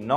9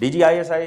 DGISI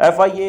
FIA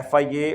FIA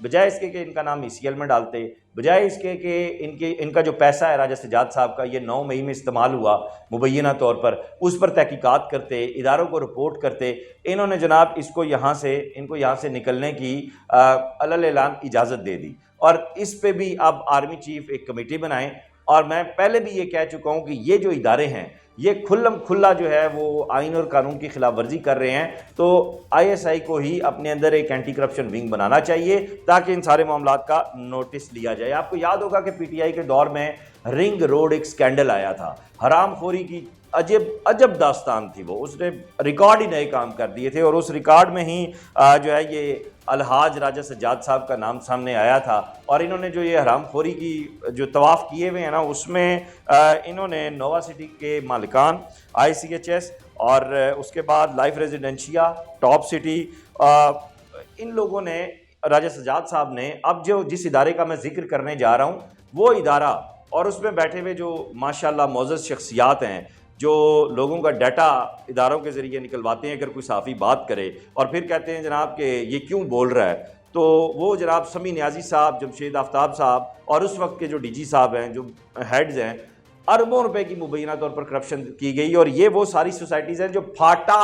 بجائے اس کے کہ ان کا نام ECL میں ڈالتے، بجائے اس کے کہ ان کا جو پیسہ ہے راجہ سجاد صاحب کا یہ 9 مئی میں استعمال ہوا مبینہ طور پر، اس پر تحقیقات کرتے، اداروں کو رپورٹ کرتے، انہوں نے جناب ان کو یہاں سے نکلنے کی علی اعلان اجازت دے دی، اور اس پہ بھی اب آرمی چیف ایک کمیٹی بنائیں۔ اور میں پہلے بھی یہ کہہ چکا ہوں کہ یہ جو ادارے ہیں یہ کھلم کھلا جو ہے وہ آئین اور قانون کی خلاف ورزی کر رہے ہیں، تو ISI کو ہی اپنے اندر ایک اینٹی کرپشن ونگ بنانا چاہیے تاکہ ان سارے معاملات کا نوٹس لیا جائے۔ آپ کو یاد ہوگا کہ PTI کے دور میں رنگ روڈ ایک سکینڈل آیا تھا، حرام خوری کی عجب داستان تھی، وہ اس نے ریکارڈ ہی نئے کام کر دیے تھے، اور اس ریکارڈ میں ہی جو ہے یہ الحاج راجہ سجاد صاحب کا نام سامنے آیا تھا، اور انہوں نے جو یہ حرام خوری کی جو طواف کیے ہوئے ہیں نا، اس میں انہوں نے نووا سٹی کے مالکان ICHS اور اس کے بعد لائف ریزیڈنشیا ٹاپ سٹی، ان لوگوں نے راجہ سجاد صاحب نے اب جو جس ادارے کا میں ذکر کرنے جا رہا ہوں وہ ادارہ، اور اس میں بیٹھے ہوئے جو ماشاءاللہ معزز شخصیات ہیں جو لوگوں کا ڈیٹا اداروں کے ذریعے نکلواتے ہیں، اگر کوئی صحافی بات کرے اور پھر کہتے ہیں جناب کہ یہ کیوں بول رہا ہے، تو وہ جناب سمیع نیازی صاحب، جمشید آفتاب صاحب اور اس وقت کے جو DG صاحب ہیں، جو ہیڈز ہیں، اربوں روپے کی مبینہ طور پر کرپشن کی گئی، اور یہ وہ ساری سوسائٹیز ہیں جو پھاٹا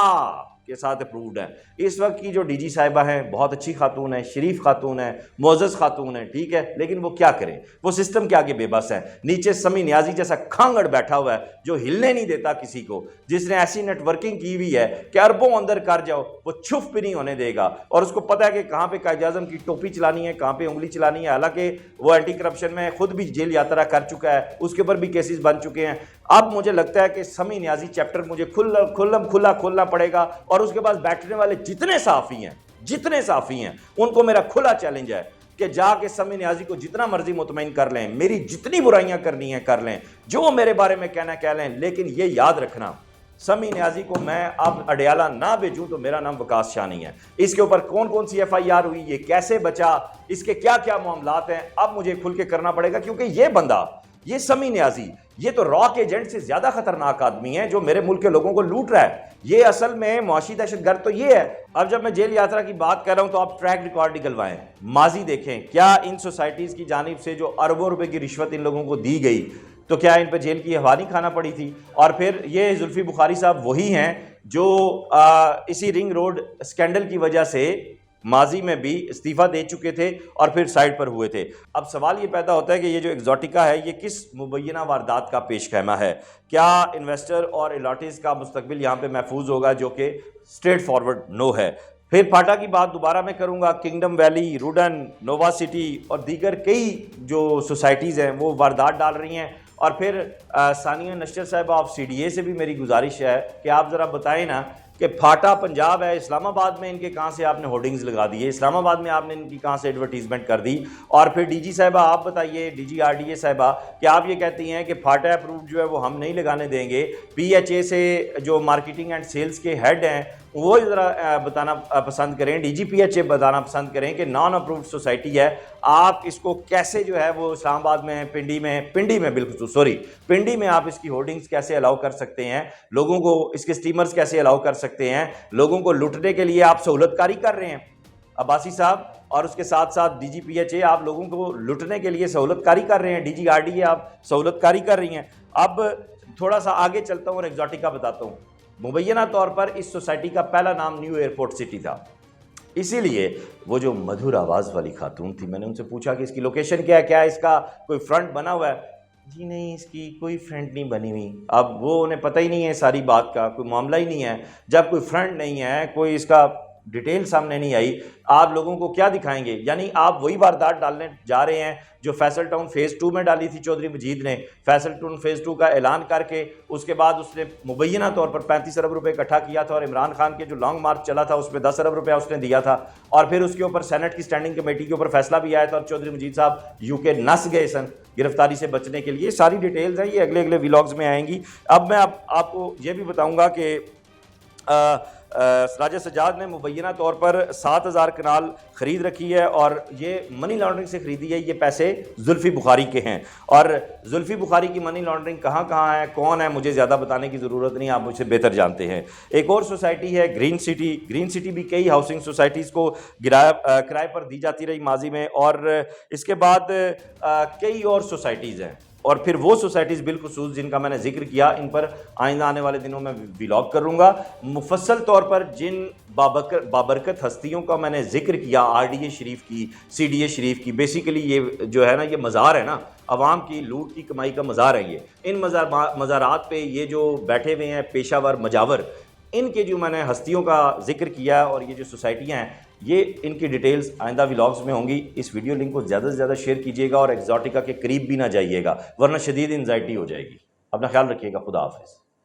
کے ساتھ اپرووڈ ہیں۔ اس وقت کی جو DG صاحبہ ہیں بہت اچھی خاتون ہیں، شریف خاتون ہیں، معزز خاتون ہیں، ٹھیک ہے، لیکن وہ کیا کریں، وہ سسٹم کے آگے بے بس ہے۔ نیچے سمیع نیازی جیسا کھانگڑ بیٹھا ہوا ہے جو ہلنے نہیں دیتا کسی کو، جس نے ایسی نیٹ ورکنگ کی ہوئی ہے کہ اربوں اندر کر جاؤ وہ چھپ بھی نہیں ہونے دے گا، اور اس کو پتہ ہے کہ کہاں پہ قائد اعظم کی ٹوپی چلانی ہے، کہاں پہ انگلی چلانی ہے، حالانکہ وہ اینٹی کرپشن میں خود بھی جیل یاترا کر چکا ہے، اس کے اوپر بھی کیسز بن چکے ہیں۔ اب مجھے لگتا ہے کہ سمیع نیازی چیپٹر مجھے کھولنا پڑے گا، اور اس کے بعد بیٹھنے والے جتنے صحافی ہیں ان کو میرا کھلا چیلنج ہے کہ جا کے سمیع نیازی کو جتنا مرضی مطمئن کر لیں، میری جتنی برائیاں کرنی ہیں کر لیں، جو میرے بارے میں کہنا کہہ لیں، لیکن یہ یاد رکھنا سمیع نیازی کو میں اب اڈیالہ نہ بھیجوں تو میرا نام وقاص شاہ نہیں ہے۔ اس کے اوپر کون سی FIR ہوئی، یہ کیسے بچا، اس کے کیا معاملات ہیں، اب مجھے کھل کے کرنا پڑے گا، کیونکہ یہ بندہ، یہ سمیع نیازی، یہ تو راک ایجنٹ سے زیادہ خطرناک آدمی ہے جو میرے ملک کے لوگوں کو لوٹ رہا ہے۔ یہ اصل میں معاشی دہشت گرد تو یہ ہے۔ اب جب میں جیل یاترا کی بات کر رہا ہوں تو آپ ٹریک ریکارڈ نکلوائیں، ماضی دیکھیں، کیا ان سوسائٹیز کی جانب سے جو اربوں روپے کی رشوت ان لوگوں کو دی گئی تو کیا ان پہ جیل کی ہوا نہیں کھانا پڑی تھی؟ اور پھر یہ زلفی بخاری صاحب وہی ہیں جو اسی رنگ روڈ اسکینڈل کی وجہ سے ماضی میں بھی استعفیٰ دے چکے تھے اور پھر سائڈ پر ہوئے تھے۔ اب سوال یہ پیدا ہوتا ہے کہ یہ جو ایگزوٹیکا ہے یہ کس مبینہ واردات کا پیش خیمہ ہے؟ کیا انویسٹر اور الاٹیز کا مستقبل یہاں پہ محفوظ ہوگا؟ جو کہ اسٹریٹ فارورڈ نو ہے۔ پھر پھاٹا کی بات دوبارہ میں کروں گا، کنگڈم ویلی، روڈن، نووا سٹی اور دیگر کئی جو سوسائٹیز ہیں وہ واردات ڈال رہی ہیں۔ اور پھر ثانیہ نشتر صاحبہ آف CDA سے بھی میری گزارش ہے کہ آپ ذرا بتائیں نا کہ پھاٹا پنجاب ہے، اسلام آباد میں ان کے کہاں سے آپ نے ہورڈنگز لگا دیے، اسلام آباد میں آپ نے ان کی کہاں سے ایڈورٹیزمنٹ کر دی؟ اور پھر DG صاحبہ آپ بتائیے، DG RDA صاحبہ، کہ آپ یہ کہتی ہیں کہ پھاٹا اپرووڈ جو ہے وہ ہم نہیں لگانے دیں گے، PHA سے جو مارکیٹنگ اینڈ سیلز کے ہیڈ ہیں وہ ذرا بتانا پسند کریں، DG PHA بتانا پسند کریں کہ نان اپرووڈ سوسائٹی ہے، آپ اس کو کیسے جو ہے وہ اسلام آباد میں پنڈی میں آپ اس کی ہورڈنگز کیسے الاؤ کر سکتے ہیں، لوگوں کو اس کے سٹیمرز کیسے الاؤ کر سکتے ہیں، لوگوں کو لوٹنے کے لیے آپ سہولت کاری کر رہے ہیں عباسی صاحب، اور اس کے ساتھ ساتھ DG PHA آپ لوگوں کو لوٹنے کے لیے سہولت کاری کر رہے ہیں، DG RDA آپ سہولت کاری کر رہی ہیں۔ اب تھوڑا سا آگے چلتا ہوں اور ایگزوٹیکا بتاتا ہوں۔ مبینہ طور پر اس سوسائٹی کا پہلا نام نیو ایئرپورٹ سٹی تھا، اسی لیے وہ جو مدھر آواز والی خاتون تھی، میں نے ان سے پوچھا کہ اس کی لوکیشن کیا ہے، کیا اس کا کوئی فرنٹ بنا ہوا ہے؟ جی نہیں، اس کی کوئی فرنٹ نہیں بنی ہوئی۔ اب وہ انہیں پتہ ہی نہیں ہے ساری بات کا، کوئی معاملہ ہی نہیں ہے، جب کوئی فرنٹ نہیں ہے، کوئی اس کا ڈیٹیل سامنے نہیں آئی، آپ لوگوں کو کیا دکھائیں گے؟ یعنی آپ وہی واردات ڈالنے جا رہے ہیں جو فیصل ٹاؤن فیز 2 میں ڈالی تھی چودھری مجید نے۔ فیصل ٹاؤن فیز 2 کا اعلان کر کے اس کے بعد اس نے مبینہ طور پر 35 ارب روپے اکٹھا کیا تھا، اور عمران خان کے جو لانگ مارچ چلا تھا اس میں 10 ارب روپیہ اس نے دیا تھا، اور پھر اس کے اوپر سینٹ کی اسٹینڈنگ کمیٹی کے اوپر فیصلہ بھی آیا تھا، اور چودھری مجید صاحب UK نس گئے سن گرفتاری سے بچنے کے لیے۔ ساری ڈیٹیلز ہیں، یہ اگلے ویلاگز میں آئیں گی۔ اب میں آپ کو یہ بھی بتاؤں گا کہ راجہ سجاد نے مبینہ طور پر 7,000 کنال خرید رکھی ہے اور یہ منی لانڈرنگ سے خریدی ہے. یہ پیسے زلفی بخاری کے ہیں اور زلفی بخاری کی منی لانڈرنگ کہاں کہاں ہے, کون ہے, مجھے زیادہ بتانے کی ضرورت نہیں, آپ مجھ سے بہتر جانتے ہیں. ایک اور سوسائٹی ہے گرین سٹی. گرین سٹی بھی کئی ہاؤسنگ سوسائٹیز کو کرائے پر دی جاتی رہی ماضی میں, اور اس کے بعد کئی اور سوسائٹیز ہیں, اور پھر وہ سوسائٹیز بالخصوص جن کا میں نے ذکر کیا, ان پر آئندہ آنے والے دنوں میں ولاگ کروں گا مفصل طور پر. جن بابرکت ہستیوں کا میں نے ذکر کیا, آر ڈی اے شریف کی, سی ڈی اے شریف کی, بیسیکلی یہ جو ہے نا یہ مزار ہے نا, عوام کی لوٹ کی کمائی کا مزار ہے یہ. ان مزارات پہ یہ جو بیٹھے ہوئے ہیں پیشہ ور مجاور, ان کے جو میں نے ہستیوں کا ذکر کیا اور یہ جو سوسائٹیاں ہیں, یہ ان کی ڈیٹیلز آئندہ ولاگز میں ہوں گی. اس ویڈیو لنک کو زیادہ سے زیادہ شیئر کیجیے گا اور ایگزاٹیکا کے قریب بھی نہ جائیے گا ورنہ شدید انزائٹی ہو جائے گی. اپنا خیال رکھیے گا. خدا حافظ.